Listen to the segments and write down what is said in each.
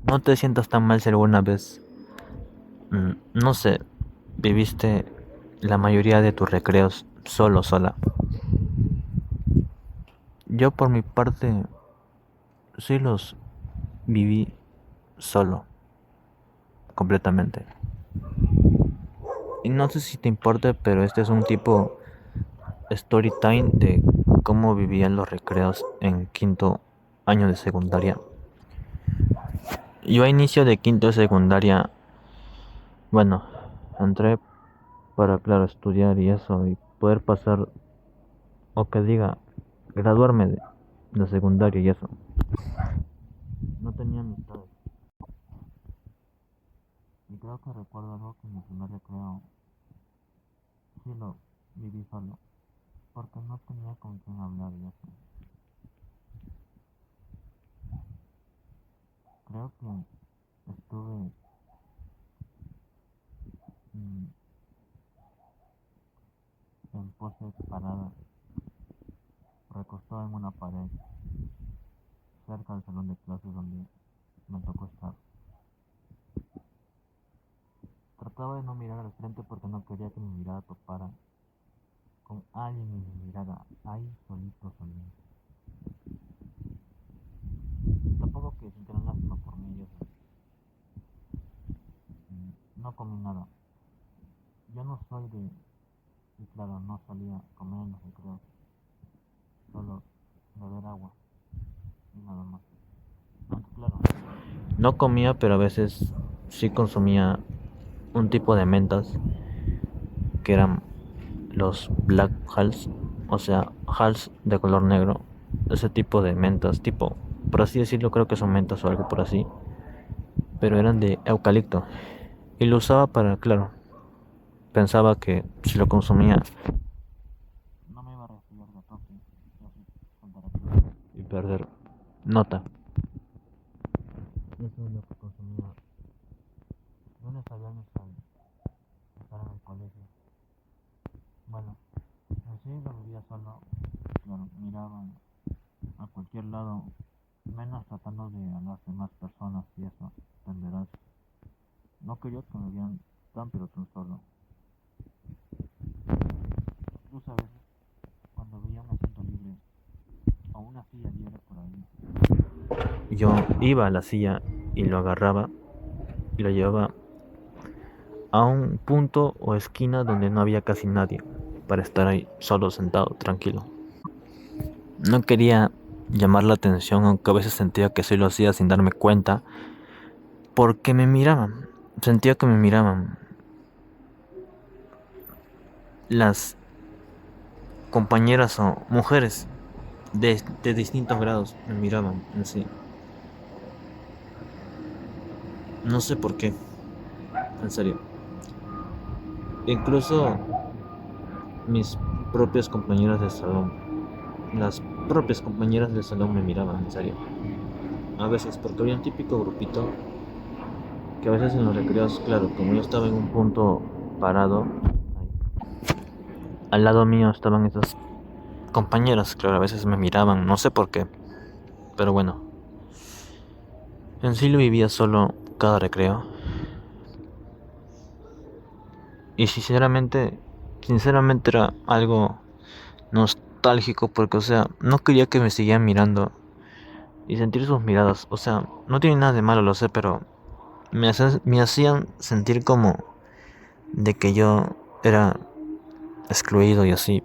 no te sientas tan mal si alguna vez, no sé, viviste la mayoría de tus recreos solo, sola. Yo por mi parte sí los viví solo, completamente. Y no sé si te importa, pero este es un tipo story time de cómo vivían los recreos en quinto año de secundaria. Yo a inicio de quinto de secundaria, bueno, entré para, claro, estudiar y eso, y poder pasar, o que diga, graduarme de secundaria y eso. No tenía amistades. Y creo que recuerdo algo que en mi primer recreo sí lo viví solo, porque no tenía con quién hablar y eso. Creo que estuve mm, en pose parada, recostado en una pared, cerca del salón de clases donde me tocó estar. Trataba de no mirar al frente porque no quería que mi mirada topara con alguien y mi mirada ahí solito, solito. Tampoco que sintieran lástima por mí y eso. No comí nada. Yo no soy de... Y claro, no salía a comer en los recreos, solo beber agua y nada más. Aunque claro, no comía, pero a veces sí consumía un tipo de mentas que eran los Black Hals, o sea, Hals de color negro. Ese tipo de mentas, tipo, por así decirlo, creo que son mentas o algo por así, pero eran de eucalipto. Y lo usaba para, claro, pensaba que si lo consumía no me iba a resfriar de toque y así saltar aquí y perder nota. Eso es lo que consumía lunes a viernes al estar en el colegio. Bueno, así lo vivía solo, claro, miraba a cualquier lado, menos tratando de a las demás personas y eso, entenderás. No quería que me vieran tan pero tan solo. Incluso a veces, cuando veía un asiento libre o una silla libre por ahí, yo iba a la silla y lo agarraba y lo llevaba a un punto o esquina donde no había casi nadie, para estar ahí solo sentado, tranquilo. No quería llamar la atención, aunque a veces sentía que sí lo hacía sin darme cuenta, porque me miraban. Sentía que me miraban. Las compañeras o mujeres de distintos grados me miraban en sí. No sé por qué, en serio. Incluso mis propias compañeras de salón, las propias compañeras del salón me miraban, en serio. A veces, porque había un típico grupito que a veces en los recreos, claro, como yo estaba en un punto parado, al lado mío estaban esas compañeras, claro, a veces me miraban, no sé por qué, pero bueno, en sí lo vivía solo cada recreo. Y sinceramente era algo nostálgico porque, o sea, no quería que me siguieran mirando y sentir sus miradas. O sea, no tiene nada de malo, lo sé, pero me hacían sentir como de que yo era excluido y así.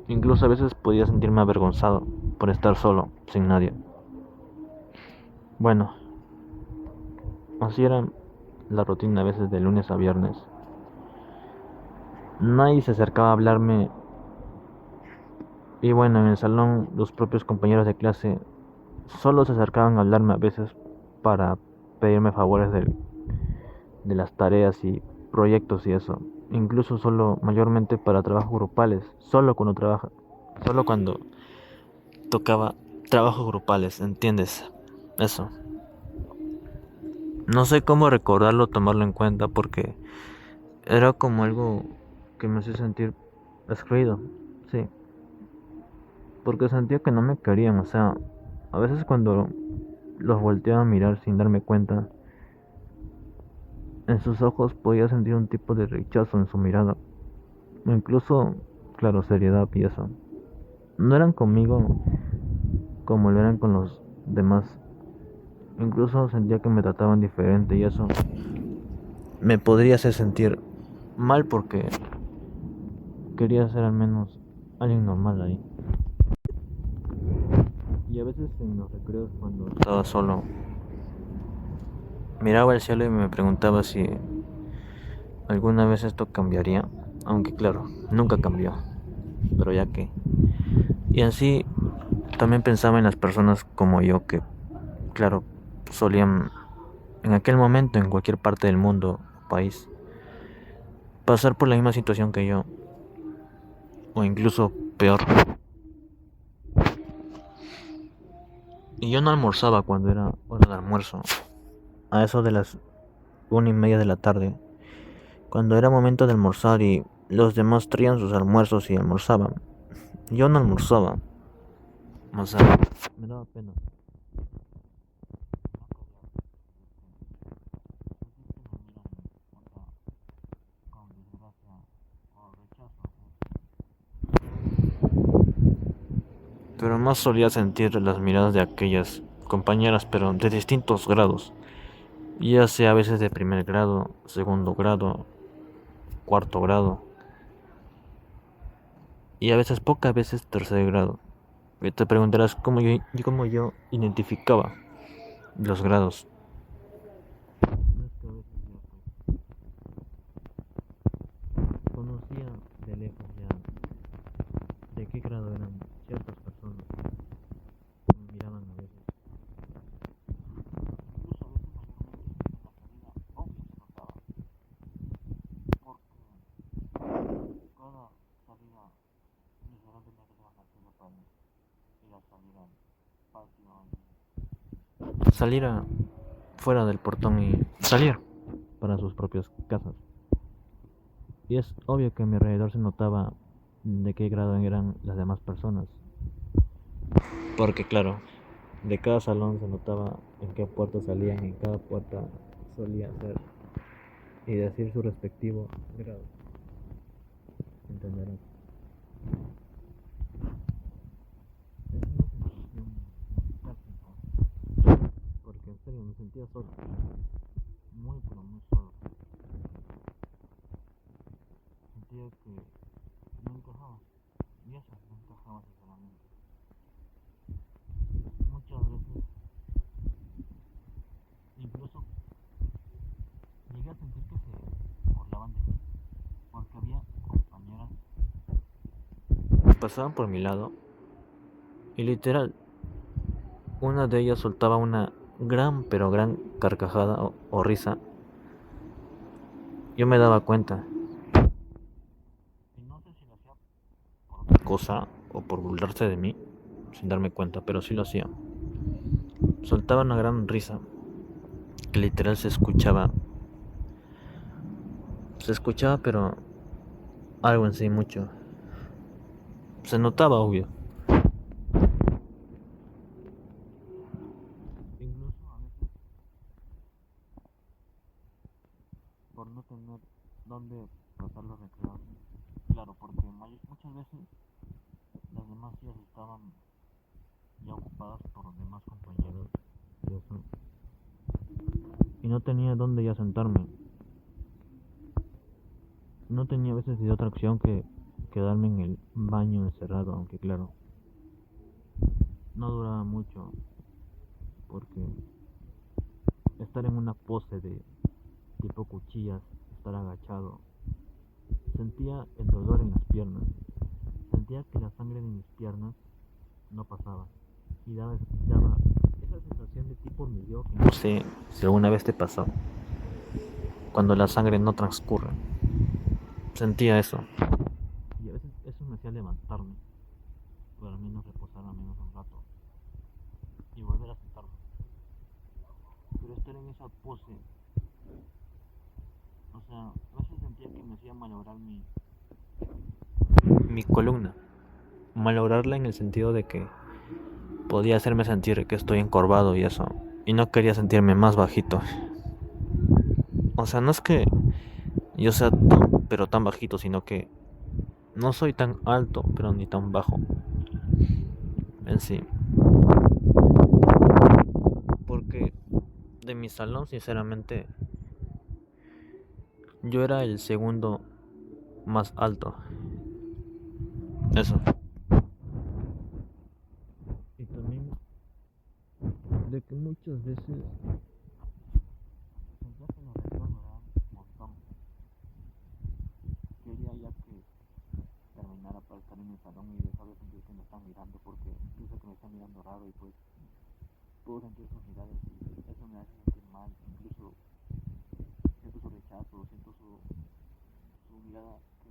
Incluso a veces podía sentirme avergonzado por estar solo, sin nadie. Bueno, así era la rutina a veces de lunes a viernes. Nadie se acercaba a hablarme y bueno, en el salón los propios compañeros de clase solo se acercaban a hablarme a veces para pedirme favores de las tareas y proyectos y eso. Incluso solo mayormente para trabajos grupales, solo cuando tocaba trabajos grupales, ¿entiendes? Eso. No sé cómo recordarlo, tomarlo en cuenta porque era como algo que me hacía sentir excluido, sí, porque sentía que no me querían, o sea, a veces cuando los volteaba a mirar sin darme cuenta. En sus ojos podía sentir un tipo de rechazo en su mirada, o incluso, claro, seriedad y eso. No eran conmigo como lo eran con los demás. Incluso sentía que me trataban diferente y eso me podría hacer sentir mal porque quería ser al menos alguien normal ahí. Y a veces en los recreos cuando estaba solo, miraba el cielo y me preguntaba si alguna vez esto cambiaría. Aunque claro, nunca cambió. Pero ya que. Y así también pensaba en las personas como yo que, claro, solían en aquel momento en cualquier parte del mundo o país pasar por la misma situación que yo, o incluso peor. Y yo no almorzaba cuando era hora de almuerzo, a eso de las 1:30 de la tarde, cuando era momento de almorzar y los demás traían sus almuerzos y almorzaban. Yo no almorzaba, o sea, me daba pena. Pero más solía sentir las miradas de aquellas compañeras, pero de distintos grados, ya sea a veces de primer grado, segundo grado, cuarto grado, y a veces pocas veces tercer grado. Y te preguntarás cómo yo identificaba los grados. No es que a veces yo conocía de lejos ya de qué grado eran ciertas personas, me miraban a veces. Cada salida diferente tenía que ser una actividad para ir a salir al patio, salir fuera del portón y salir para sus propias casas. Y es obvio que a mi alrededor se notaba de qué grado eran las demás personas. Porque claro, de cada salón se notaba en qué puerta salían, en cada puerta solía ser y decir su respectivo grado. Entenderás. Es una sensación nostálgica, porque en serio me sentía solo, muy pero muy solo. Sentía que no encajaba, y eso, no encajaba sinceramente. Muchas veces, incluso llegué a sentir que se burlaban de mí, porque había compañeras que pasaban por mi lado y literal, una de ellas soltaba una gran pero gran carcajada o risa. Yo me daba cuenta. Y no sé si lo hacía por otra cosa o por burlarse de mí, sin darme cuenta, pero sí lo hacía. Soltaba una gran risa que literal se escuchaba, pero algo en sí mucho. Se notaba obvio. Incluso a veces por no tener dónde pasar los recreos. Claro, porque muchas veces las demás sillas estaban ya ocupadas por los demás compañeros y eso. Y no tenía dónde ya sentarme. No tenía a veces ni otra opción que quedarme en el baño encerrado, aunque claro, no duraba mucho porque estar en una pose de tipo cuchillas, estar agachado, sentía el dolor en las piernas, sentía que la sangre de mis piernas no pasaba y daba esa sensación de tipo hormigueo que no sé si alguna vez te pasó, cuando la sangre no transcurre. Sentía eso. Y a veces eso me hacía levantarme, para al menos reposar al menos un rato y volver a sentarme. Pero estar en esa pose, o sea, a veces sentía que me hacía malograr mi columna. Malograrla en el sentido de que podía hacerme sentir que estoy encorvado y eso. y no quería sentirme más bajito. O sea, no es que yo sea pero tan bajito, sino que no soy tan alto, pero ni tan bajo en sí. Porque de mi salón, sinceramente, yo era el segundo más alto. Eso. Y también de que muchas veces sentía que los recreos me daban un montón. Quería ya que terminara para estar en el salón y dejar de sentir que me están mirando porque pienso que me están mirando raro y pues puedo sentir sus miradas y eso me hace sentir mal. Incluso siento su rechazo, siento su mirada que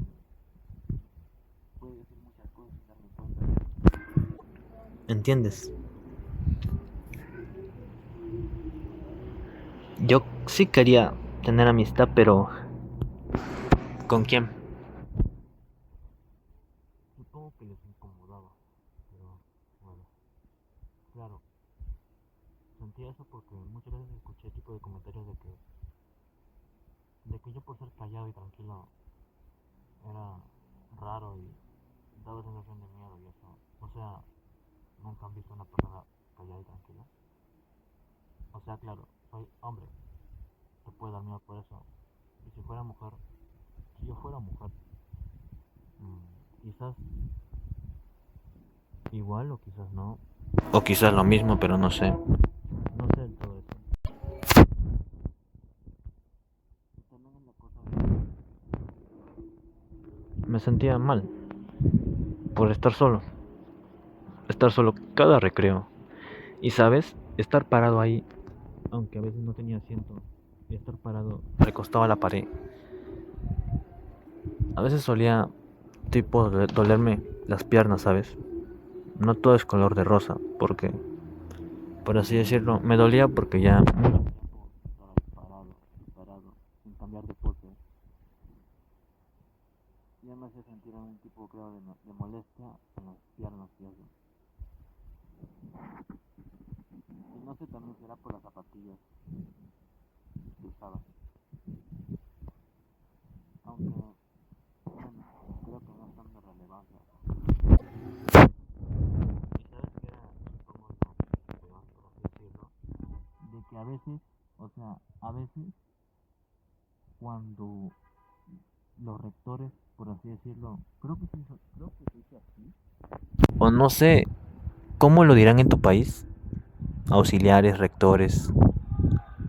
puede decir muchas cosas sin darme cuenta. ¿Entiendes? Yo sí quería tener amistad, pero ¿con quién? Supongo que les incomodaba, pero bueno, claro, sentía eso porque muchas veces escuché tipo de comentarios de que yo por ser callado y tranquilo era raro y daba sensación de miedo y eso. O sea, nunca han visto una persona callada y tranquila. O sea, claro, soy hombre, te puede dar miedo por eso. Y si fuera mujer, si yo fuera mujer, quizás igual o quizás no. O quizás lo mismo, pero no sé. No sé del todo eso. Y también es la cosa de... Me sentía mal por estar solo. Estar solo cada recreo. Y sabes, estar parado ahí, aunque a veces no tenía asiento, y estar parado recostado a la pared. A veces solía tipo dolerme las piernas, ¿sabes? No todo es color de rosa, porque, por así decirlo, me dolía porque ya mucho tiempo estar ahí parado, sin cambiar de pose, ya me hace sentir un tipo, creo, de molestia en las piernas y eso. Y no sé también si era por las zapatillas que usaba, aunque, bueno, creo que no es tan de relevancia. ¿Y sabes qué era incómodo, peor, por así decirlo? De que a veces, o sea, a veces cuando los rectores, por así decirlo, creo que se dice así. O no sé, ¿cómo lo dirán en tu país? Auxiliares, rectores.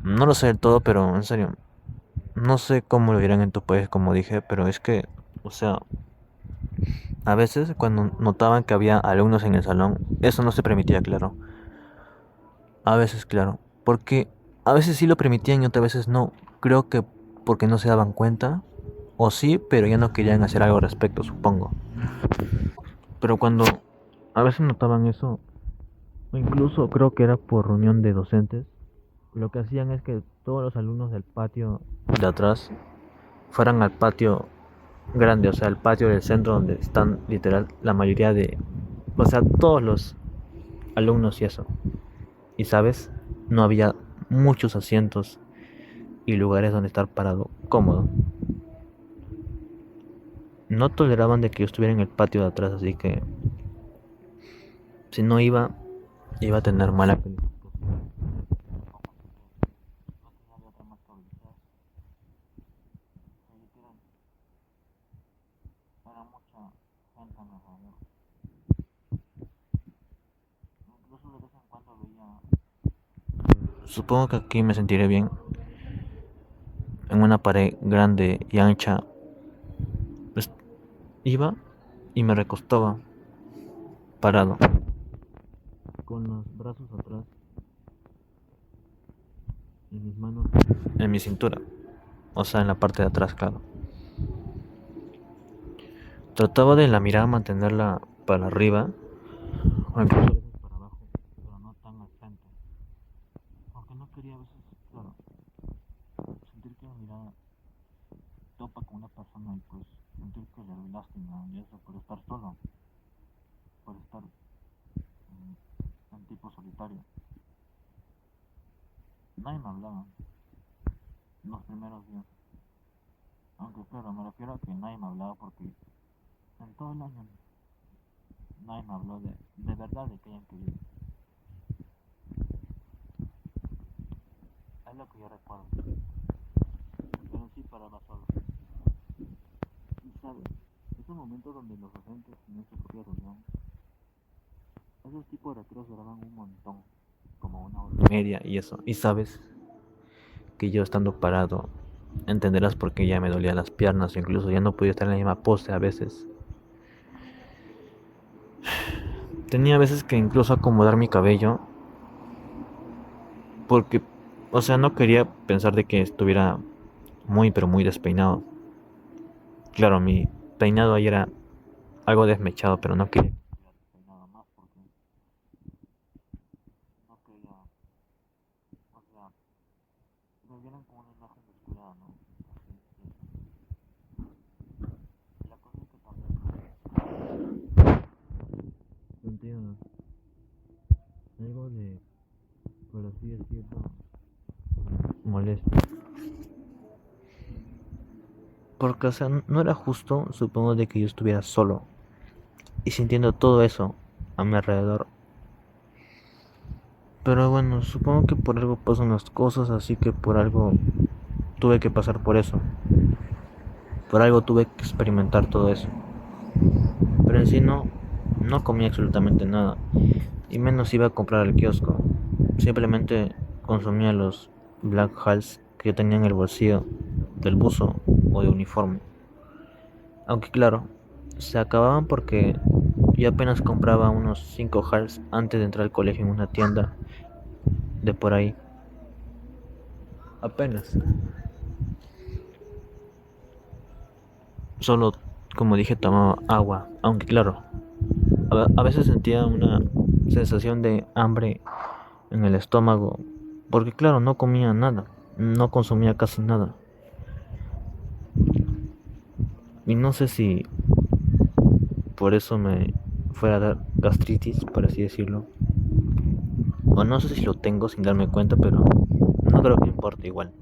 No lo sé del todo, pero en serio, no sé cómo lo dirán en tu país, como dije, pero es que, o sea, a veces cuando notaban que había alumnos en el salón, eso no se permitía, claro. A veces, claro, porque a veces sí lo permitían y otras veces no. Creo que porque no se daban cuenta, o sí, pero ya no querían hacer algo al respecto, supongo. Pero cuando a veces notaban eso, o incluso creo que era por reunión de docentes, lo que hacían es que todos los alumnos del patio de atrás fueran al patio grande, o sea, el patio del centro donde están literal la mayoría de, o sea, todos los alumnos y eso. Y sabes, no había muchos asientos y lugares donde estar parado cómodo. No toleraban de que yo estuviera en el patio de atrás, así que si no iba, iba a tener mala calificación. No tenía de otra más que obedecer. Literal, era mucha gente a mi alrededor. Incluso de vez en cuando veía... Supongo que aquí me sentiré bien. En una pared grande y ancha, pues, iba y me recostaba, parado, con los brazos atrás y mis manos en mi cintura, o sea, en la parte de atrás, claro. Trataba de la mirada mantenerla para arriba, o incluso a veces para abajo, pero no tan al frente. Porque no quería a veces, claro, sentir que la mirada topa con una persona y pues sentir que le doy lástima y eso por estar solo, por estar en tipo solitario. nadie me hablaba los primeros días. Aunque claro, me refiero a que nadie me hablaba porque en todo el año nadie me habló de verdad de que hayan querido. Es lo que yo recuerdo. Pero sí paraba solo. Y sabes, esos momentos donde los docentes tenían su propia reunión, esos tipos de recreos duraban un montón, como una hora y media y eso. Y sabes que yo estando parado, entenderás por qué ya me dolían las piernas o incluso ya no podía estar en la misma pose a veces. Tenía a veces que incluso acomodar mi cabello porque, o sea, no quería pensar de que estuviera muy pero muy despeinado. Claro, mi peinado ahí era algo desmechado, pero no quería que estuviera despeinado más porque no quería, o sea, me vieron con una imagen descuidada, ¿no? Así que la cosa es que también sentía algo de, por así decirlo, molesto. Porque, o sea, no era justo, supongo, de que yo estuviera solo y sintiendo todo eso a mi alrededor. Pero bueno, supongo que por algo pasan las cosas, así que por algo tuve que pasar por eso. Por algo tuve que experimentar todo eso. Pero en sí no comía absolutamente nada. Y menos iba a comprar al kiosco. Simplemente consumía los Black Halls que yo tenía en el bolsillo del buzo o de uniforme. Aunque claro, se acababan porque yo apenas compraba unos 5 Halls antes de entrar al colegio en una tienda de por ahí. Apenas. Solo, como dije, tomaba agua. Aunque claro, a veces sentía una sensación de hambre en el estómago. Porque claro, no comía nada. No consumía casi nada. Y no sé si por eso me fuera a dar gastritis, por así decirlo. O no sé si lo tengo sin darme cuenta, pero no creo que importe igual.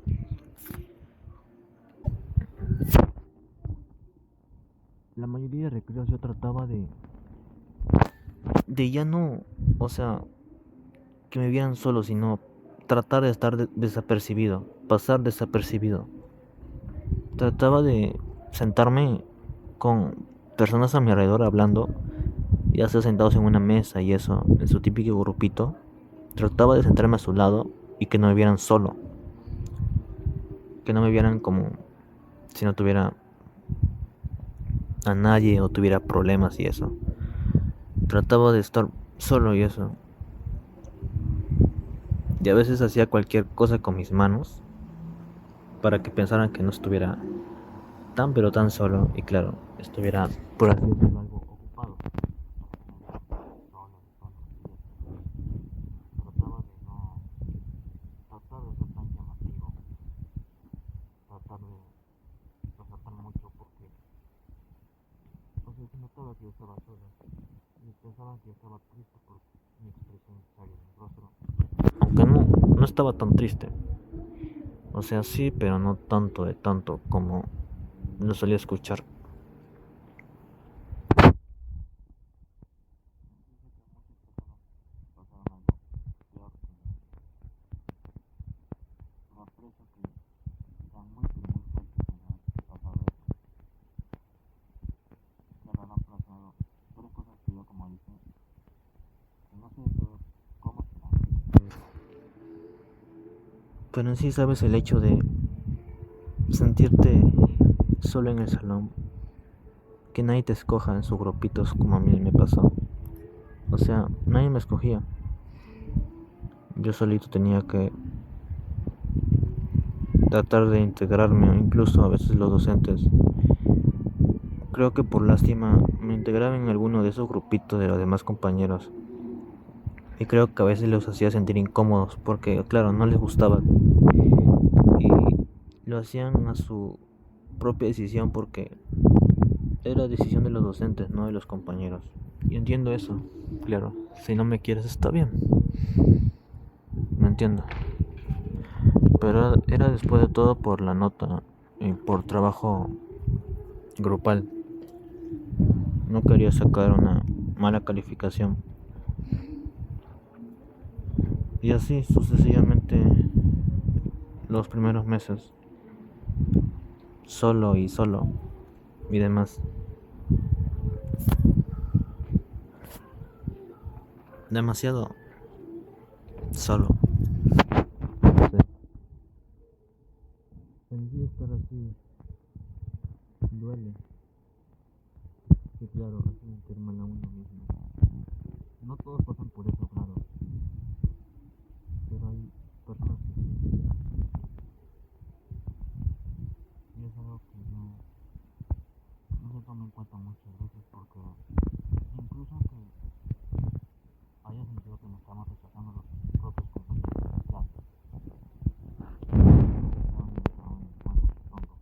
La mayoría de recreos yo trataba de ya no, o sea, que me vieran solo, sino tratar de estar desapercibido, pasar desapercibido. Trataba de sentarme con personas a mi alrededor hablando, ya sea sentados en una mesa y eso, en su típico grupito. Trataba de sentarme a su lado y que no me vieran solo, que no me vieran como si no tuviera a nadie o tuviera problemas y eso. Trataba de estar solo y eso. Y a veces hacía cualquier cosa con mis manos para que pensaran que no estuviera tan pero tan solo y claro, estuviera por así decirlo algo ocupado. Trataba de no tratar de ser tan llamativo, tratar de resaltar mucho porque o sea, se notaba que yo estaba solo y pensaban que yo estaba triste por mi expresión seria en el rostro. Aunque no estaba tan triste. O sea, sí, pero no tanto de tanto como lo solía escuchar. Pero en sí sabes el hecho de sentirte solo en el salón, que nadie te escoja en sus grupitos como a mí me pasó. O sea, nadie me escogía. Yo solito tenía que tratar de integrarme, o incluso a veces los docentes. Creo que por lástima me integraba en alguno de esos grupitos de los demás compañeros. Y creo que a veces los hacía sentir incómodos porque, claro, no les gustaba. Y lo hacían a su propia decisión porque era decisión de los docentes, no de los compañeros. Y entiendo eso, claro. Si no me quieres está bien. Me entiendo. pero era después de todo por la nota y por trabajo grupal. No quería sacar una mala calificación. Y así sucesivamente los primeros meses, solo y demás. Demasiado solo. Sí. Sentí estar así, duele. Sí, claro, hace sentir mal a uno mismo. No todos pasan por eso, claro, pero hay personas que sí. Y es algo que no se toma en cuenta muchas veces porque incluso que haya sentido que nos estamos rechazando los propios compañeros de clase, estaban en cuenta, supongo.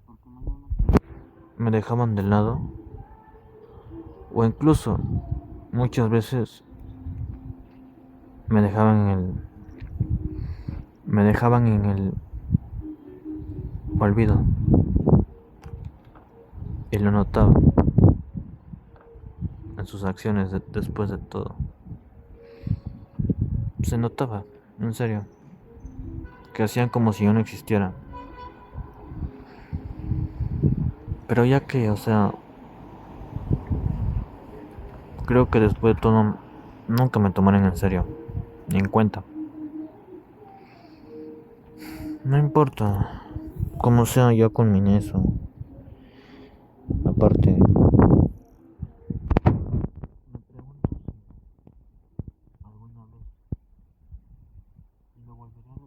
Porque mayormente me dejaban de lado o incluso muchas veces me dejaban en el me dejaban en el olvido y lo notaba en sus acciones después de todo. Se notaba, en serio, que hacían como si yo no existiera. Pero ya que, o sea, creo que después de todo nunca me tomaron en serio, ni en cuenta. No importa, como sea, ya culminé eso. Aparte, me pregunto si alguna vez lo volvería a